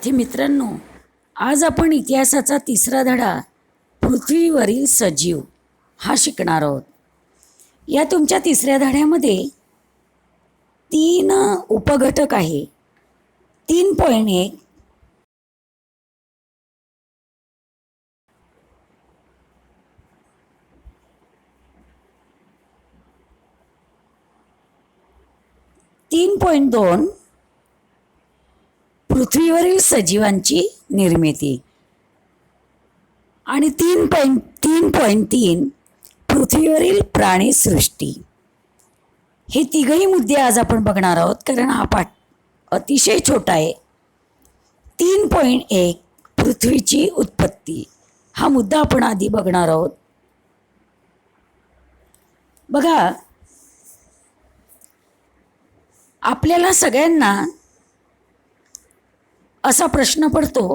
विद्यार्थी मित्रांनो, आज आपण इतिहासाचा तिसरा धडा पृथ्वीवरील सजीव हा शिकणार आहोत. या तुमच्या तिसऱ्या धड्यामध्ये 3 उपघटक आहे. 3.1 3.2 पृथ्वीवरील सजीवांची निर्मिती आणि 3.3 पृथ्वीवरील प्राणीसृष्टी. हे तिघही मुद्दे आज आपण बघणार आहोत, कारण हा पाठ अतिशय छोटा आहे. 3.1 पृथ्वीची उत्पत्ती हा मुद्दा आपण आधी बघणार आहोत. बघा, आपल्याला सगळ्यांना असा प्रश्न पडतो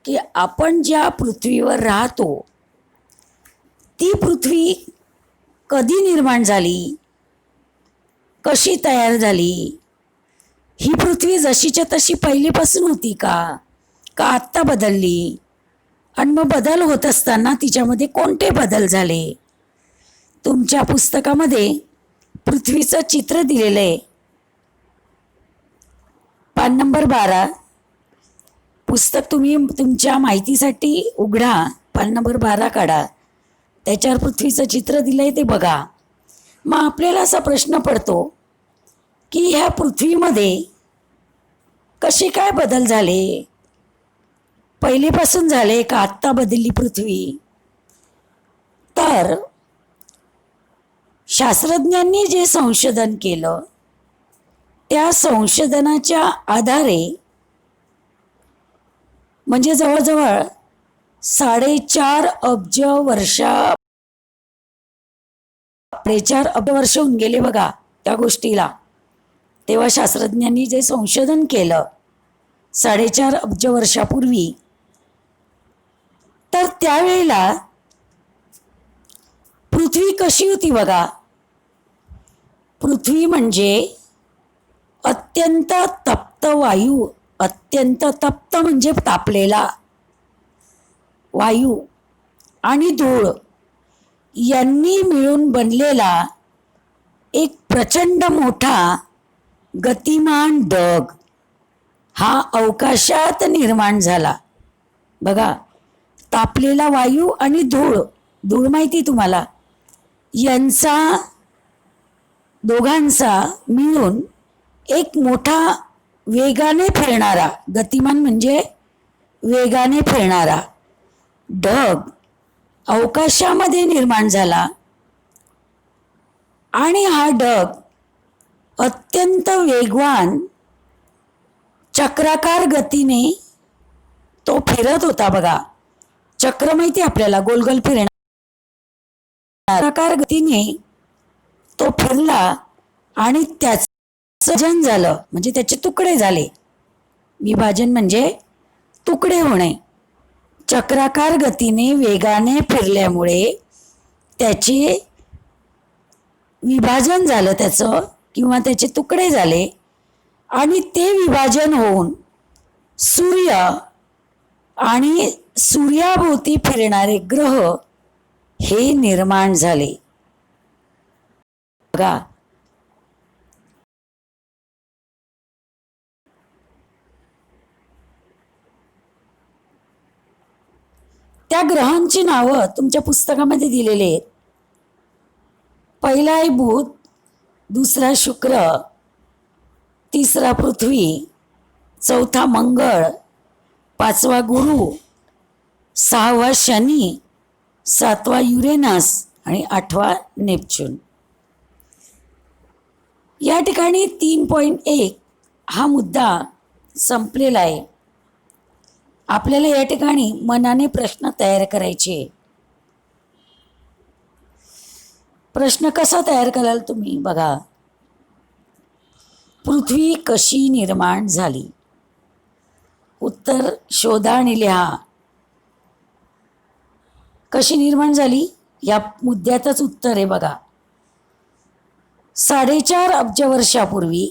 की आपण ज्या पृथ्वीवर राहतो ती पृथ्वी कधी निर्माण झाली, कशी तयार झाली? ही पृथ्वी जशीच्या तशी पहिलीपासून होती का आत्ता बदलली? आणि मग बदल होत असताना तिच्यामध्ये कोणते बदल झाले? तुमच्या पुस्तकामध्ये पृथ्वीचं चित्र दिलेलं आहे. पान नंबर 12 पुस्तक तुम्ही तुमच्या माहितीसाठी उघडा. पान नंबर 12 काढा. त्याच्यावर पृथ्वीचं चित्र दिलं आहे ते बघा. मग आपल्याला असा प्रश्न पडतो की ह्या पृथ्वीमध्ये कसे काय बदल झाले? पहिलेपासून झाले का आत्ता बदलली पृथ्वी? तर शास्त्रज्ञांनी जे संशोधन केलं त्या संशोधनाच्या आधारे म्हणजे जवळजवळ 4.5 अब्ज वर्ष 4.5 अब्ज वर्ष होऊन गेले बघा त्या गोष्टीला. तेव्हा शास्त्रज्ञांनी जे संशोधन केलं 4.5 अब्ज वर्षापूर्वी, तर त्यावेळेला पृथ्वी कशी होती बघा. पृथ्वी म्हणजे अत्यंत तप्त वायू, अत्यंत तप्त म्हणजे तापलेला वायू आणि धूळ यांनी मिळून बनलेला एक प्रचंड मोठा गतिमान ढग हा अवकाशात निर्माण झाला. बघा, तापलेला वायू आणि धूळ माहिती तुम्हाला, यांचा दोघांचा मिळून एक मोठा वेगाने फिरणारा, गतिमान म्हणजे वेगाने फिरणारा ढग अवकाशामध्ये निर्माण झाला. आणि हा ढग अत्यंत वेगवान चक्राकार गतीने तो फिरत होता. बघा, चक्र माहिती आपल्याला, गोलगोल फिरणार. चक्राकार गतीने तो फिरला आणि त्याचं विभाजन झालं, म्हणजे त्याचे तुकडे झाले. विभाजन म्हणजे तुकडे होणे. चक्राकार गतीने वेगाने फिरल्यामुळे त्याचे विभाजन झालं त्याचं, किंवा त्याचे तुकडे झाले. आणि ते विभाजन होऊन सूर्य आणि सूर्याभोवती फिरणारे ग्रह हे निर्माण झाले. बघा, त्या ग्रहांची नावं तुमच्या पुस्तकामध्ये दिलेली आहेत. पहिला आहे बुध, दुसरा शुक्र, तिसरा पृथ्वी, चौथा मंगळ, 5वा गुरु, 6वा शनी, 7वा युरेनस आणि 8वा नेपच्यून. या ठिकाणी 3.1 हा मुद्दा संपलेला आहे. आपल्याला या ठिकाणी मनाने प्रश्न तयार करायचे. प्रश्न कसा तयार कराल तुम्ही? बघा, पृथ्वी कशी निर्माण झाली? उत्तर शोधा आणि लिहा. कशी निर्माण झाली या मुद्द्यातच उत्तर आहे. बघा, 4.5 अब्ज वर्षापूर्वी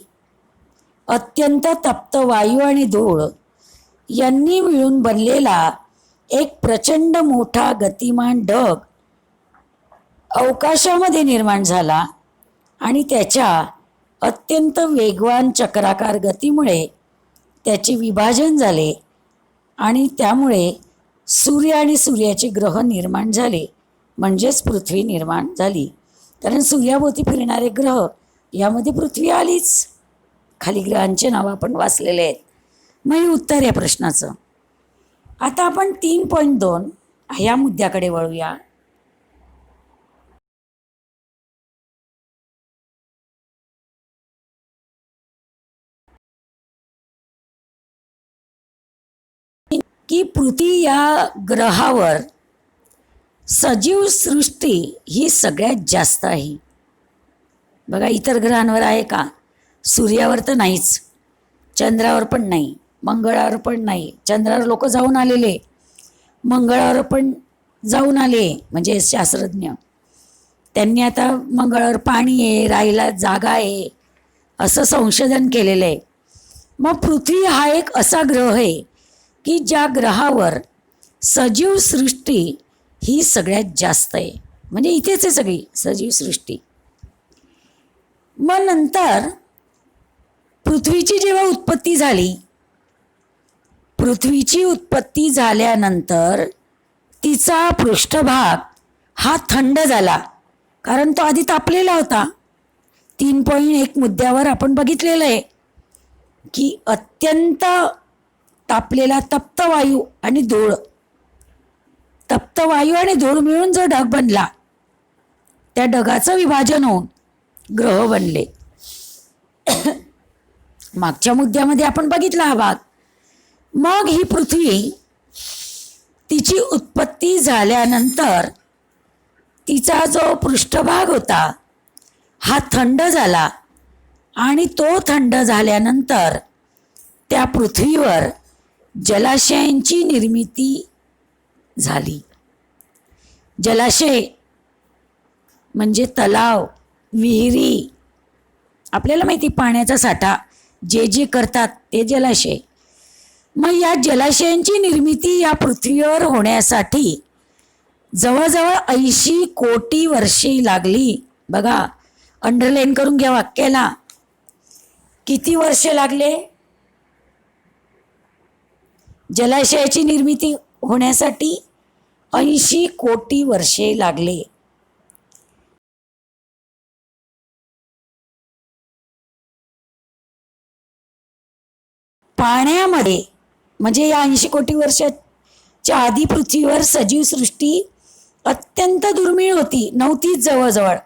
अत्यंत तप्त वायू आणि धूळ यांनी मिळून बनलेला एक प्रचंड मोठा गतिमान ढग अवकाशामध्ये निर्माण झाला आणि त्याच्या अत्यंत वेगवान चक्राकार गतीमुळे त्याचे विभाजन झाले आणि त्यामुळे सूर्य आणि सूर्याचे ग्रह निर्माण झाले, म्हणजेच पृथ्वी निर्माण झाली. कारण सूर्याभोवती फिरणारे ग्रह यामध्ये पृथ्वी आलीच. खाली ग्रहांचे नावं आपण वाचलेले आहेत. मग हे उत्तर आहे प्रश्नाचं. आता आपण 3.2 ह्या मुद्द्याकडे वळूया. की पृथ्वी या ग्रहावर सजीव सृष्टी ही सगळ्यात जास्त आहे. बघा, इतर ग्रहांवर आहे का? सूर्यावर तर नाहीच, चंद्रावर पण नाही, मंगळावर पण नाही. चंद्रावर लोक जाऊन आलेले, मंगळावर पण जाऊन आले म्हणजे शास्त्रज्ञ. त्यांनी आता मंगळावर पाणी आहे, राहायला जागा आहे असं संशोधन केलेलं आहे. मग पृथ्वी हा एक असा ग्रह आहे की ज्या ग्रहावर सजीव सृष्टी ही सगळ्यात जास्त आहे. म्हणजे इथेच आहे सगळी सजीव सृष्टी. मग नंतर पृथ्वीची जेव्हा उत्पत्ती झाली, पृथ्वीची उत्पत्ती झाल्यानंतर तिचा पृष्ठभाग हा थंड झाला, कारण तो आधी तापलेला होता. 3.1 मुद्द्यावर आपण बघितलेलं आहे की अत्यंत तापलेला तप्त वायू आणि धूळ, तप्त वायू आणि धूळ मिळून जो ढग बनला, त्या ढगाचं विभाजन होऊन ग्रह बनले. मागच्या मुद्द्यामध्ये आपण बघितला हा भाग. मग ही पृथ्वी तिची उत्पत्ती झाल्यानंतर तिचा जो पृष्ठभाग होता हा थंड झाला आणि तो थंड झाल्यानंतर त्या पृथ्वीवर जलाशयांची निर्मिती झाली. जलाशय म्हणजे तलाव, विहिरी. आपल्याला माहिती पाण्याचा साठा जे जे करतात ते जलाशय. मग या जलाशयांची निर्मिती या पृथ्वीवर होण्यासाठी जवळजवळ 80 कोटी वर्षे लागली. बघा, अंडरलाईन करून घ्या वाक्याला. किती वर्षे लागले? जलाशयाची निर्मिती होण्यासाठी 80 कोटी वर्षे लागले. पाण्यामध्ये म्हणजे या 80 कोटी वर्षाच्या आधी पृथ्वीवर सजीव सृष्टी अत्यंत दुर्मिळ होती, नव्हतीच जवळजवळ.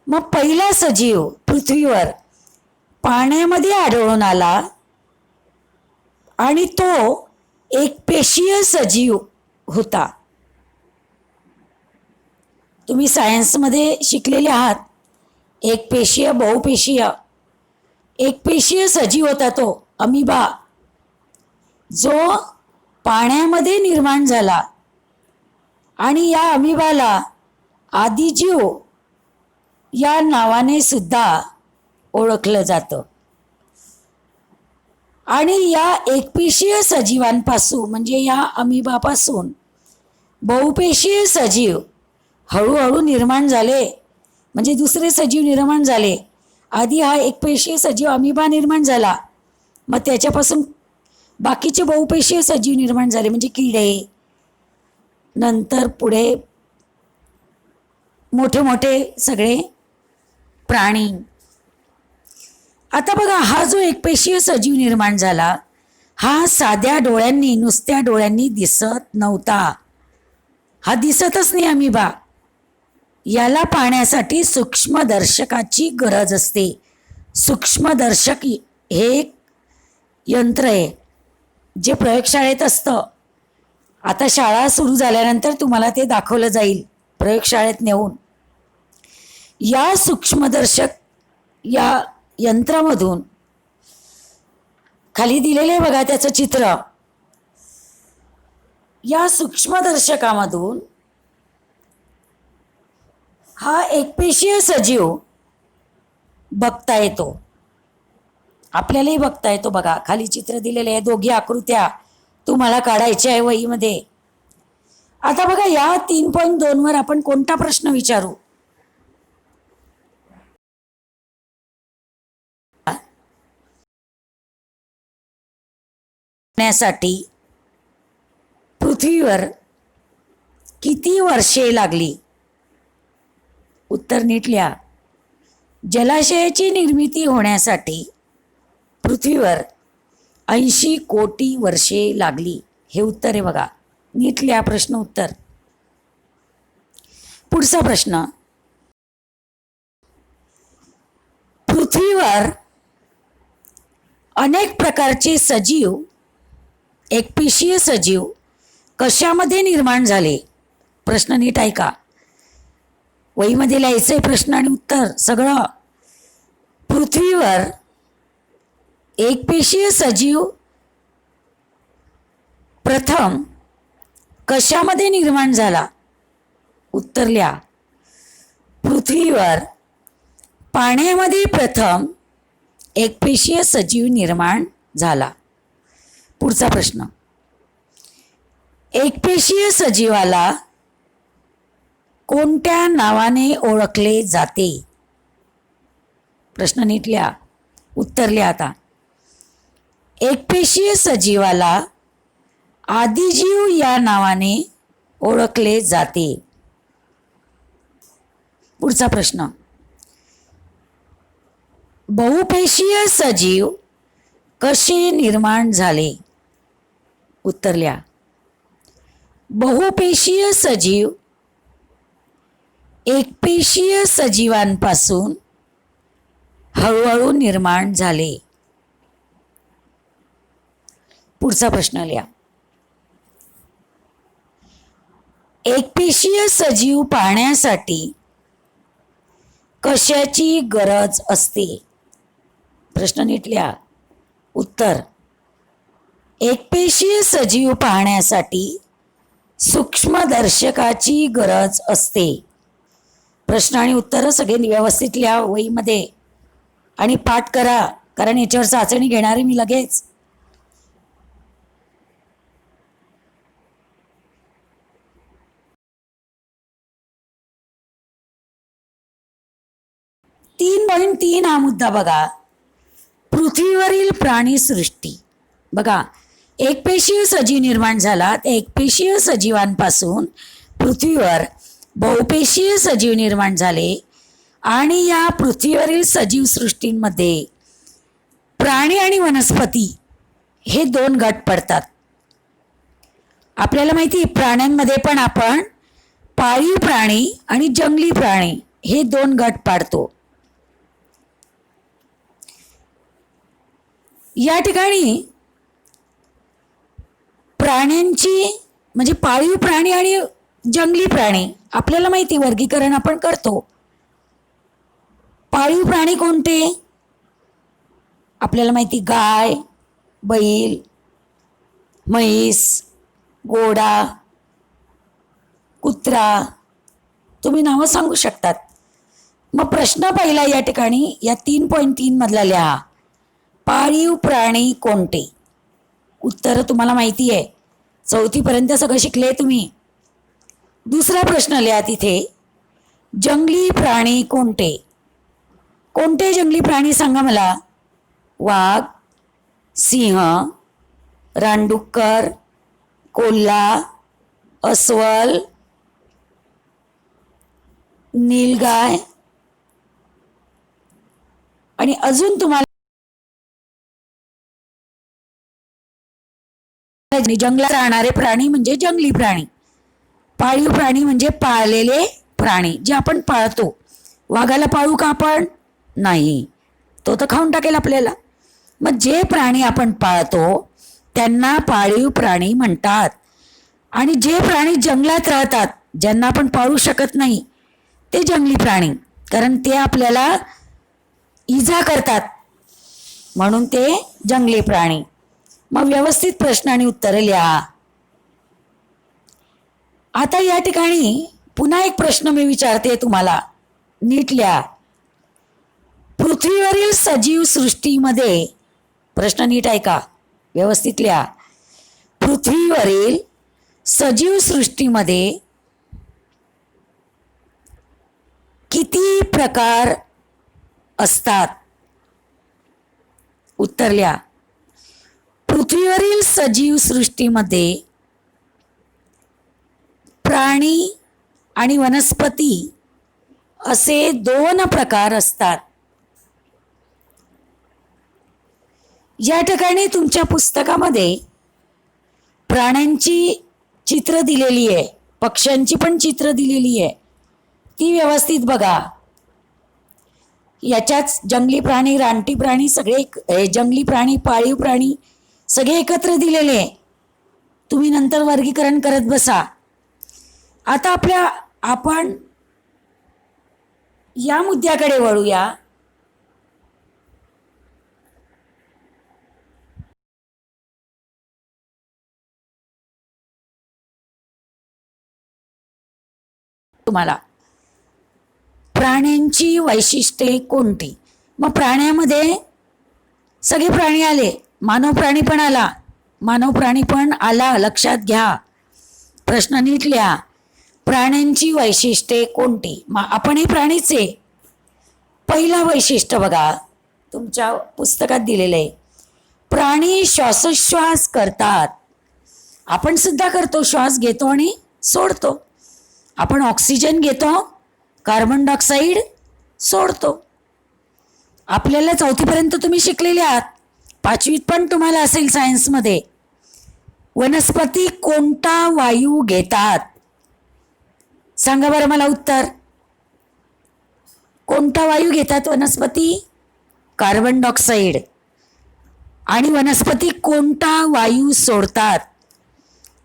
मग पहिला सजीव पृथ्वीवर पाण्यामध्ये आढळून आला आणि तो एकपेशीय सजीव होता. तुम्ही सायन्समध्ये शिकलेले आहात. एकपेशीय, बहुपेशीय. एकपेशीय सजीव होता तो अमिबा, जो पाण्यामध्ये निर्माण झाला आणि या अमिबाला आदिजीव या नावाने सुद्धा ओळखलं जातं. आणि या एकपेशीय सजीवांपासून म्हणजे या अमिबापासून बहुपेशीय सजीव हळूहळू निर्माण झाले, म्हणजे दुसरे सजीव निर्माण झाले. आधी हा एकपेशीय सजीव अमिबा निर्माण झाला, मग त्याच्यापासून बाकीचे बहुपेशीय सजीव निर्माण झाले म्हणजे किडे, नंतर पुढे मोठे मोठे सगळे प्राणी. आता बघा, हा जो एकपेशीय सजीव निर्माण झाला हा साध्या डोळ्यांनी, नुसत्या डोळ्यांनी दिसत नव्हता. हा दिसतच नाही अमिबा. याला पाहण्यासाठी सूक्ष्मदर्शकाची गरज असते. सूक्ष्मदर्शक हे एक यंत्र आहे जे प्रयोगशाळेत असतं. आता शाळा सुरू झाल्यानंतर तुम्हाला ते दाखवलं जाईल प्रयोगशाळेत नेऊन. या सूक्ष्मदर्शक या यंत्रामधून खाली दिलेलं आहे बघा त्याचं चित्र. या सूक्ष्मदर्शकामधून हा एकपेशीय सजीव बघता येतो. आपल्यालाही बघता येतो. बघा खाली चित्र दिलेले आहे, दोघी आकृत्या तुम्हाला काढायचे आहे वहीमध्ये. आता बघा, या 3.2 वर आपण कोणता प्रश्न विचारू? साठी पृथ्वीवर किती वर्षे लागली? उत्तर नीट लिहा. जलाशयाची निर्मिती होण्यासाठी पृथ्वीवर 80 कोटी वर्षे लागली. हे उत्तर आहे बघा. नीट लिहा प्रश्न उत्तर. पुढचा प्रश्न, पृथ्वीवर अनेक प्रकारचे सजीव, एकपेशीय सजीव कशामध्ये निर्माण झाले? प्रश्न नीट ऐका. वहीमध्ये लिहायचंय प्रश्न आणि उत्तर सगळं. पृथ्वीवर एकपेशीय सजीव प्रथम कशामध्ये निर्माण झाला? उत्तर लिहा. पृथ्वीवर पाण्यामध्ये प्रथम एकपेशीय सजीव निर्माण झाला. पुढचा प्रश्न, एकपेशीय सजीवाला कोणत्या नावाने ओळखले जाते? प्रश्न नीट लिहा, उत्तर लिहा. आता एकपेशीय सजीवाला आदिजीव या नावाने ओळखले जाते. पुढचा प्रश्न, बहुपेशीय सजीव कसे निर्माण झाले? उत्तर लिहा. बहुपेशीय सजीव एकपेशीय सजीवांपासून हळूहळू निर्माण झाले. पुढचा प्रश्न लिहा. एकपेशीय सजीव पाहण्यासाठी कशाची गरज असते? प्रश्न नीट लिहा, उत्तर. एकपेशीय सजीव पाहण्यासाठी सूक्ष्मदर्शकाची गरज असते. प्रश्न आणि उत्तरं सगळे व्यवस्थित लिहा वहीमध्ये आणि पाठ करा, कारण याच्यावर चाचणी घेणार आहे मी लगेच. तीन हा मुद्दा बघा. पृथ्वीवरील प्राणीसृष्टी बघा. एकपेशीय सजीव निर्माण झाला, त्या एकपेशीय सजीवांपासून पृथ्वीवर बहुपेशीय सजीव निर्माण झाले आणि या पृथ्वीवरील सजीव सृष्टींमध्ये प्राणी आणि वनस्पती हे 2 गट पडतात. आपल्याला माहिती आहे, प्राण्यांमध्ये पण आपण पाळीव प्राणी आणि जंगली प्राणी हे 2 गट पाडतो. या ठिकाणी प्राण्यांची म्हणजे पाळीव प्राणी आणि जंगली प्राणी आपल्याला माहिती वर्गीकरण आपण करतो. पाळीव प्राणी कोणते? आपल्याला माहिती, गाय, बैल, म्हैस, घोडा, कुत्रा, तुम्ही नावं सांगू शकतात. मग प्रश्न पहिला या ठिकाणी या 3.3 मधला लिहा. पाळीव प्राणी कोणते? उत्तर तुम्हाला माहिती आहे, 4थी पर्यंत सगळं शिकले तुम्ही. दुसरा प्रश्न लिहा तिथे, जंगली प्राणी कोणते? कोणते जंगली प्राणी सांगा मला? वाघ, सिंह, रानडुक्कर, कोल्हा, अस्वल, नीलगाय आणि अजून तुम्हाला जंगलात राहणारे प्राणी म्हणजे जंगली प्राणी. पाळीव प्राणी म्हणजे पाळलेले प्राणी जे आपण पाळतो. वाघाला पाळू का आपण? नाही, तो तर खाऊन टाकेल आपल्याला. मग जे प्राणी आपण पाळतो त्यांना पाळीव प्राणी म्हणतात. आणि जे प्राणी जंगलात राहतात, ज्यांना आपण पाळू शकत नाही, ते जंगली प्राणी, कारण ते आपल्याला इजा करतात, म्हणून ते जंगली प्राणी. मग व्यवस्थित प्रश्न आणि उत्तरं लिहा. आता या ठिकाणी पुन्हा एक प्रश्न मी विचारते तुम्हाला, नीट लिहा. पृथ्वीवरील सजीव सृष्टीमध्ये, प्रश्न नीट ऐका, व्यवस्थित लिहा. पृथ्वीवरील सजीव सृष्टीमध्ये किती प्रकार असतात? उत्तर लिहा. पृथ्वीवरील सजीव सृष्टीमध्ये प्राणी आणि वनस्पती असे 2 प्रकार असतात. या ठिकाणी तुमच्या पुस्तकामध्ये प्राण्यांची चित्र दिलेली आहे, पक्ष्यांची पण चित्र दिलेली आहे. ती व्यवस्थित बघा. याच्यात जंगली प्राणी, रानटी प्राणी, सगळे जंगली प्राणी, पाळीव प्राणी सगळे एकत्र दिलेले आहे. तुम्ही नंतर वर्गीकरण करत बसा. आता आपण या मुद्द्याकडे वळूया. तुम्हाला प्राण्यांची वैशिष्ट्ये कोणती? मग प्राण्यामध्ये सगळे प्राणी आले, मानव प्राणी पण आला. मानव प्राणी पण आला, लक्षात घ्या. प्रश्न नीट लिहा. प्राण्यांची वैशिष्ट्ये कोणती? आपणही प्राणीच आहे. पहिलं वैशिष्ट्य बघा, तुमच्या पुस्तकात दिलेलं आहे. प्राणी श्वासोच्छ्वास करतात. आपण सुद्धा करतो, श्वास घेतो आणि सोडतो. आपण ऑक्सिजन घेतो, कार्बन डायऑक्साईड सोडतो. आपल्याला 4थीपर्यंत तुम्ही शिकलेले आहात, 5वीत पण तुम्हाला असेल सायन्समध्ये. वनस्पती कोणता वायू घेतात? सांगा बरं मला उत्तर. कोणता वायू घेतात वनस्पती? Carbon dioxide. आणि वनस्पती कोणता वायू सोडतात?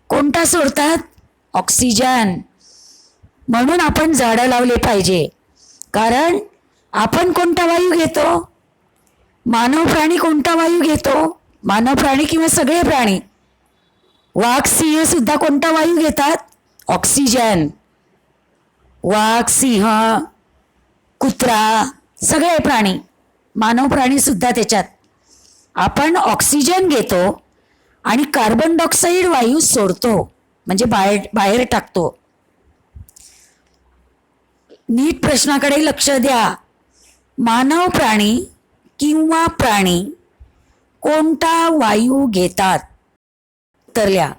कोणता सोडतात? ऑक्सिजन. म्हणून आपण झाडं लावले पाहिजे. कारण आपण कोणता वायू घेतो? मानव प्राणी कोणता वायू घेतो? मानव प्राणी किंवा सगळे प्राणी, वाघ सिंह सुद्धा कोणता वायू घेतात? ऑक्सिजन. वाघ, सिंह, कुत्रा, सगळे प्राणी, मानव प्राणी सुद्धा त्याच्यात. आपण ऑक्सिजन घेतो आणि कार्बन डायऑक्साईड वायू सोडतो, म्हणजे बाहेर टाकतो. नीट प्रश्नाकडे लक्ष द्या. मानव प्राणी किंवा प्राणी कोणता वायू घेतात? तर लिहा.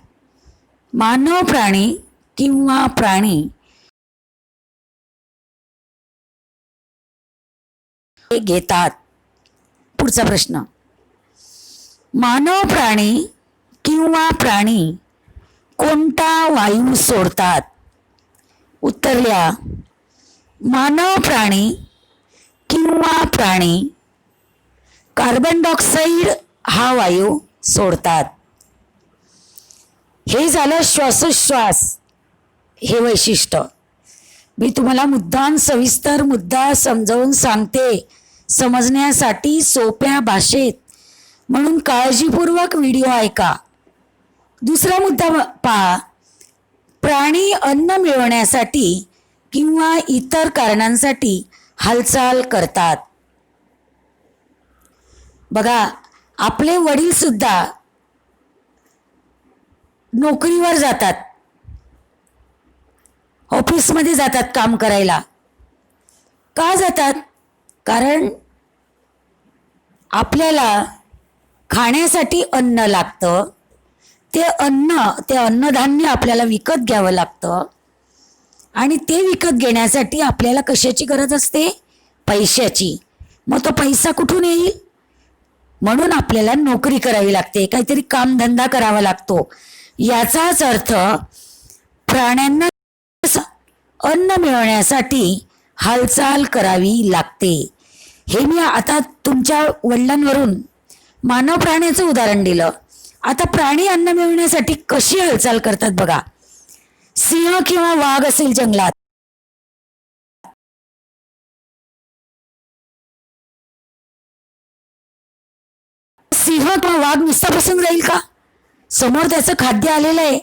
मानव प्राणी किंवा प्राणी घेतात. पुढचा प्रश्न. मानव प्राणी किंवा प्राणी कोणता वायू सोडतात? उत्तर लिहा. मानव प्राणी किंवा प्राणी कार्बन डायऑक्साईड हा वायू सोडतात. हे झालं श्वासोच्छ्वास, हे वैशिष्ट्य. मी तुम्हाला मुद्दाम सविस्तर मुद्दा समजावून सांगते, समजण्यासाठी सोप्या भाषेत, म्हणून काळजीपूर्वक व्हिडिओ ऐका. दुसरा मुद्दा पहा. प्राणी अन्न मिळवण्यासाठी किंवा इतर कारणांसाठी हालचाल करतात. बघा, आपले वडील सुद्धा नोकरीवर जातात, ऑफिसमध्ये जातात काम करायला. का जातात? कारण आपल्याला खाण्यासाठी अन्न लागतं. ते अन्नधान्य आपल्याला विकत घ्यावं लागतं. आणि ते विकत घेण्यासाठी आपल्याला कशाची गरज असते? पैशाची. मग तो पैसा कुठून येईल? म्हणून आपल्याला नोकरी करावी लागते, काहीतरी कामधंदा करावा लागतो. याचाच अर्थ प्राण्यांना अन्न मिळवण्यासाठी हालचाल करावी लागते. हे मी आता तुमच्या वडिलांवरून मानव प्राण्याचं उदाहरण दिलं. आता प्राणी अन्न मिळवण्यासाठी कशी हालचाल करतात बघा. सिंह किंवा वाघ असेल जंगलात, सिंह किंवा वाघ नुसता बसून राहील का? समोर त्याचं खाद्य आलेलं आहे,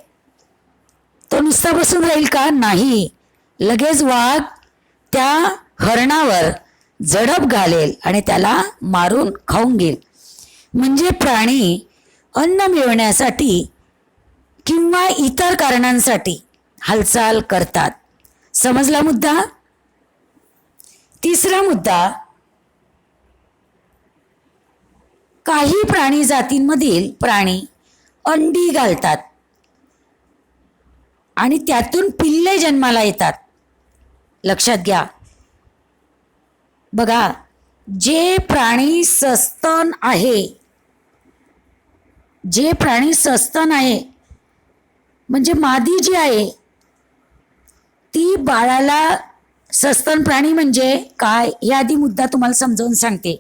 तो नुसता बसून राहील का? नाही. लगेच वाघ त्या हरणावर झडप घालेल आणि त्याला मारून खाऊन घेईल. म्हणजे प्राणी अन्न मिळवण्यासाठी किंवा इतर कारणांसाठी हालचाल करतात. समजला मुद्दा? तिसरा मुद्दा, काही प्राणी जातींमधील प्राणी अंडी घालतात आणि त्यातून पिल्ले जन्माला येतात. लक्षात घ्या. बघा, जे प्राणी सस्तन आहे, जे प्राणी सस्तन आहे म्हणजे मादी जी आहे ती बाळाला, सस्तन प्राणी म्हणजे काय हे आधी मुद्दा तुम्हाला समजावून सांगते.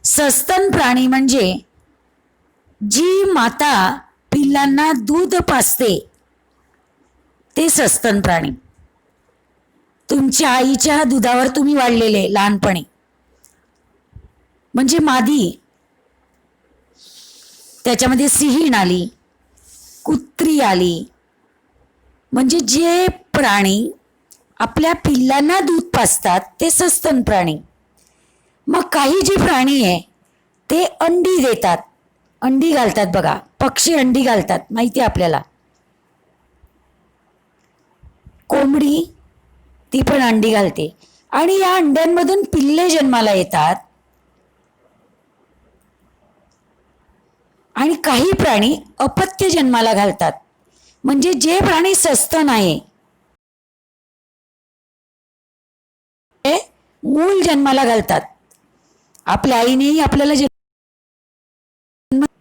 सस्तन प्राणी म्हणजे जी माता पिल्लांना दूध पाजते ते सस्तन प्राणी. तुमच्या आईच्या दुधावर तुम्ही वाढलेले लहानपणी, म्हणजे मादी. त्याच्यामध्ये सिंहीण आली, कुत्री आली, म्हणजे जे प्राणी आपल्या पिल्लांना दूध पाजतात ते सस्तन प्राणी. मग काही जे प्राणी आहे ते अंडी देतात, अंडी घालतात. बघा, पक्षी अंडी घालतात, माहिती आहे आपल्याला. कोंबडी ती पण अंडी घालते आणि या अंड्यांमधून पिल्ले जन्माला येतात. आणि काही प्राणी अपत्य जन्माला घालतात, म्हणजे जे प्राणी सस्तन आहे ते मूल जन्माला घालतात. आपल्या आईनेही आपल्याला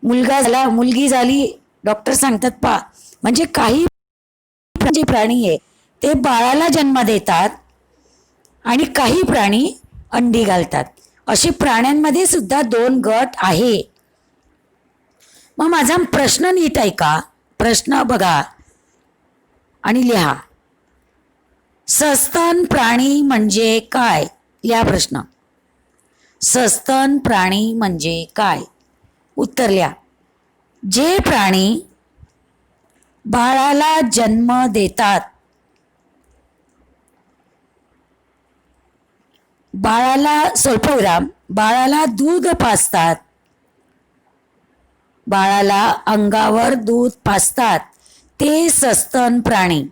मुलगा झाला, मुलगी झाली, डॉक्टर सांगतात पा, म्हणजे काही जे प्राणी आहे ते बाळाला जन्म देतात आणि काही प्राणी अंडी घालतात. असे प्राण्यांमध्ये सुद्धा दोन गट आहे. मग माझा प्रश्न नीट ऐका, प्रश्न बघा आणि लिहा. सस्तन प्राणी म्हणजे काय? लिहा प्रश्न. सस्तन प्राणी म्हणजे काय? उत्तर लिहा. जे प्राणी बाळाला जन्म देतात, बाळाला, स्वल्पविराम, बाळाला दूध पाजतात, बाळाला अंगावर दूध पाजतात ते सस्तन प्राणी.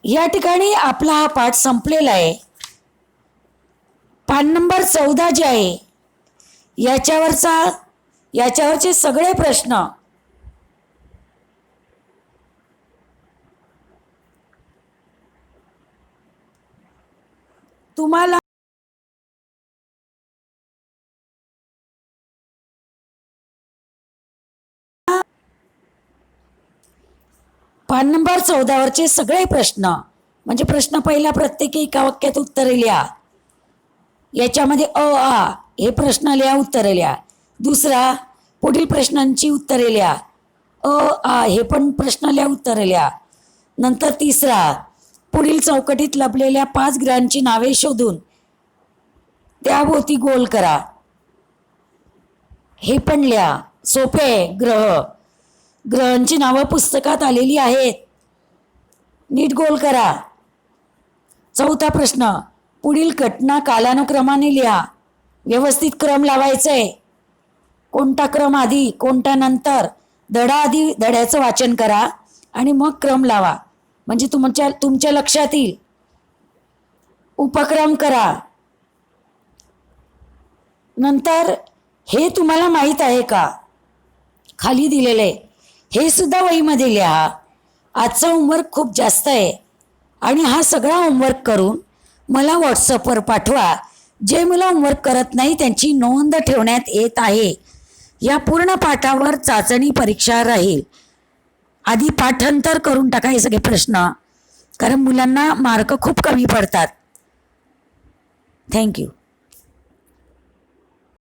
या ठिकाणी आपला हा पाठ संपलेला आहे. पान नंबर 14 जे आहे याच्यावरचे सगळे प्रश्न तुम्हाला पान नंबर 14 वरचे सगळे प्रश्न, म्हणजे प्रश्न पहिला प्रत्येकी एका वाक्यात उत्तरे लिहा. याच्यामध्ये अ आ हे प्रश्न लिहा, उत्तरे लिहा. दुसरा, पुढील प्रश्नांची उत्तरे लिहा. अ आ हे पण प्रश्न लिहा, उत्तरे लिहा. नंतर तिसरा, पुढील चौकटीत लपलेल्या 5 ग्रहांची नावे शोधून त्याभोवती गोल करा. हे पण लिहा, सोपे आहे. ग्रहांची नावं पुस्तकात आलेली आहेत, नीट गोल करा. चौथा प्रश्न, पुढील घटना कालानुक्रमाने लिहा. व्यवस्थित क्रम लावायचा आहे. कोणता क्रम आधी, कोणता नंतर, धडा आधी, धड्याचं वाचन करा आणि मग क्रम लावा, म्हणजे तुमच्या लक्षात येईल. उपक्रम करा. नंतर हे तुम्हाला माहीत आहे का, खाली दिलेले हे सुद्धा वहीमध्ये लिहा. आजचा होमवर्क खूप जास्त आहे आणि हा सगळा होमवर्क करून मला व्हॉट्सअपवर पाठवा. जे मुलं होमवर्क करत नाही त्यांची नोंद ठेवण्यात येत आहे. या पूर्ण पाठावर चाचणी परीक्षा राहील. आधी पाठांतर करून टाका हे सगळे प्रश्न, कारण मुलांना मार्क खूप कमी पडतात. थँक्यू.